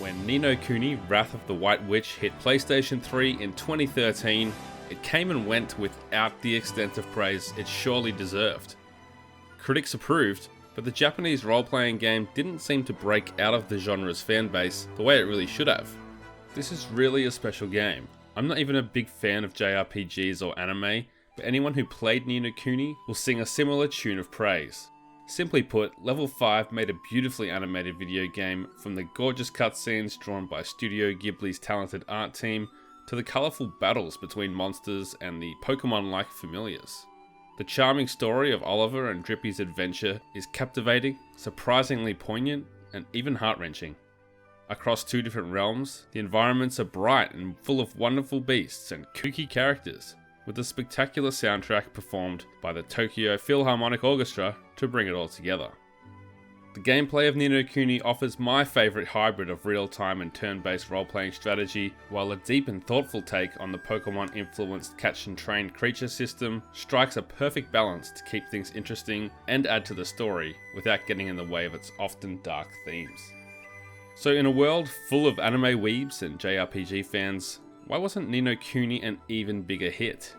When Ni No Kuni Wrath of the White Witch hit PlayStation 3 in 2013, it came and went without the extensive praise it surely deserved. Critics approved, but the Japanese role-playing game didn't seem to break out of the genre's fanbase the way it really should have. This is really a special game. I'm not even a big fan of JRPGs or anime, but anyone who played Ni No Kuni will sing a similar tune of praise. Simply put, Level 5 made a beautifully animated video game, from the gorgeous cutscenes drawn by Studio Ghibli's talented art team, to the colourful battles between monsters and the Pokémon-like familiars. The charming story of Oliver and Drippy's adventure is captivating, surprisingly poignant, and even heart-wrenching. Across two different realms, the environments are bright and full of wonderful beasts and kooky characters, with a spectacular soundtrack performed by the Tokyo Philharmonic Orchestra to bring it all together. The gameplay of Ni No Kuni offers my favourite hybrid of real-time and turn-based role-playing strategy, while a deep and thoughtful take on the Pokemon-influenced catch-and-train creature system strikes a perfect balance to keep things interesting and add to the story without getting in the way of its often dark themes. So in a world full of anime weebs and JRPG fans, why wasn't Ni No Kuni an even bigger hit?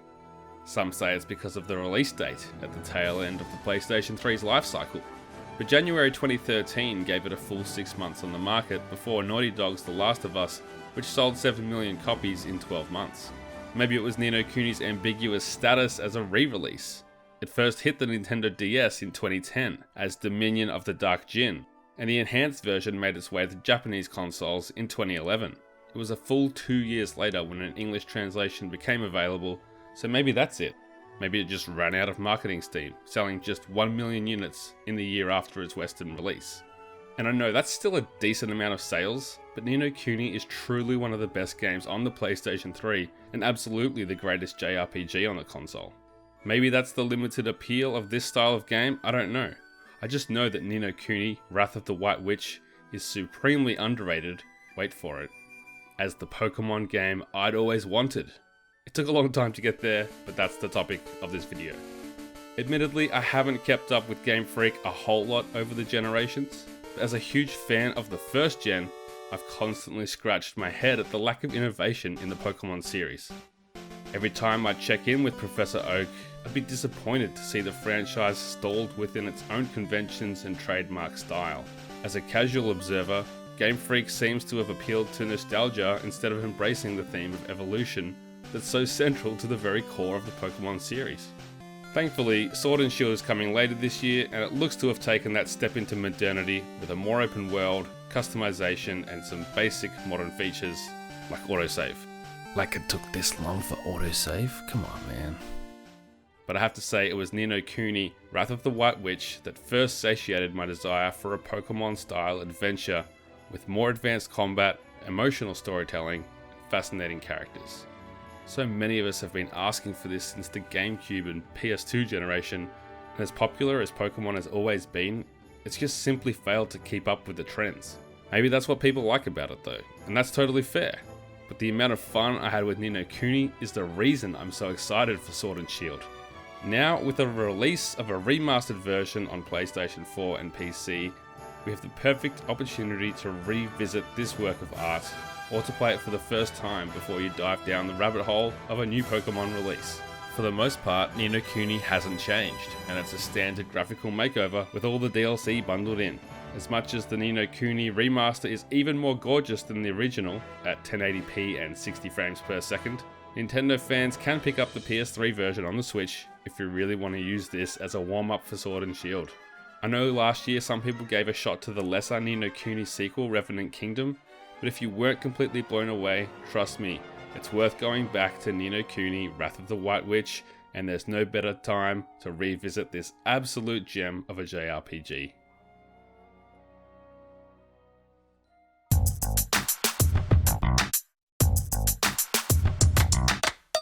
Some say it's because of the release date at the tail end of the PlayStation 3's life cycle, but January 2013 gave it a full 6 months on the market before Naughty Dog's The Last of Us, which sold 7 million copies in 12 months. Maybe it was Ni No Kuni's ambiguous status as a re-release. It first hit the Nintendo DS in 2010 as Dominion of the Dark Djinn, and the enhanced version made its way to Japanese consoles in 2011. It was a full 2 years later when an English translation became available, so maybe that's it. Maybe it just ran out of marketing steam, selling just 1 million units in the year after its Western release. And I know that's still a decent amount of sales, but Ni No Kuni is truly one of the best games on the PlayStation 3 and absolutely the greatest JRPG on the console. Maybe that's the limited appeal of this style of game, I don't know. I just know that Ni No Kuni Wrath of the White Witch is supremely underrated, wait for it, as the Pokemon game I'd always wanted. It took a long time to get there, but that's the topic of this video. Admittedly, I haven't kept up with Game Freak a whole lot over the generations, but as a huge fan of the first gen, I've constantly scratched my head at the lack of innovation in the Pokemon series. Every time I check in with Professor Oak, I'd be disappointed to see the franchise stalled within its own conventions and trademark style. As a casual observer, Game Freak seems to have appealed to nostalgia instead of embracing the theme of evolution that's so central to the very core of the Pokemon series. Thankfully, Sword and Shield is coming later this year, and it looks to have taken that step into modernity with a more open world, customization, and some basic modern features like autosave. Like it took this long for autosave? Come on, man. But I have to say, it was Ni No Kuni Wrath of the White Witch that first satiated my desire for a Pokemon-style adventure with more advanced combat, emotional storytelling, and fascinating characters. So many of us have been asking for this since the GameCube and PS2 generation, and as popular as Pokemon has always been, it's just simply failed to keep up with the trends. Maybe that's what people like about it though, and that's totally fair. But the amount of fun I had with Ni No Kuni is the reason I'm so excited for Sword and Shield. Now, with the release of a remastered version on PlayStation 4 and PC, we have the perfect opportunity to revisit this work of art, or to play it for the first time before you dive down the rabbit hole of a new Pokemon release. For the most part, Ni No Kuni hasn't changed, and it's a standard graphical makeover with all the DLC bundled in. As much as the Ni No Kuni remaster is even more gorgeous than the original, at 1080p and 60 frames per second, Nintendo fans can pick up the PS3 version on the Switch if you really want to use this as a warm-up for Sword and Shield. I know last year some people gave a shot to the lesser Ni No Kuni sequel, Revenant Kingdom, but if you weren't completely blown away, trust me, it's worth going back to Ni No Kuni Wrath of the White Witch, and there's no better time to revisit this absolute gem of a JRPG.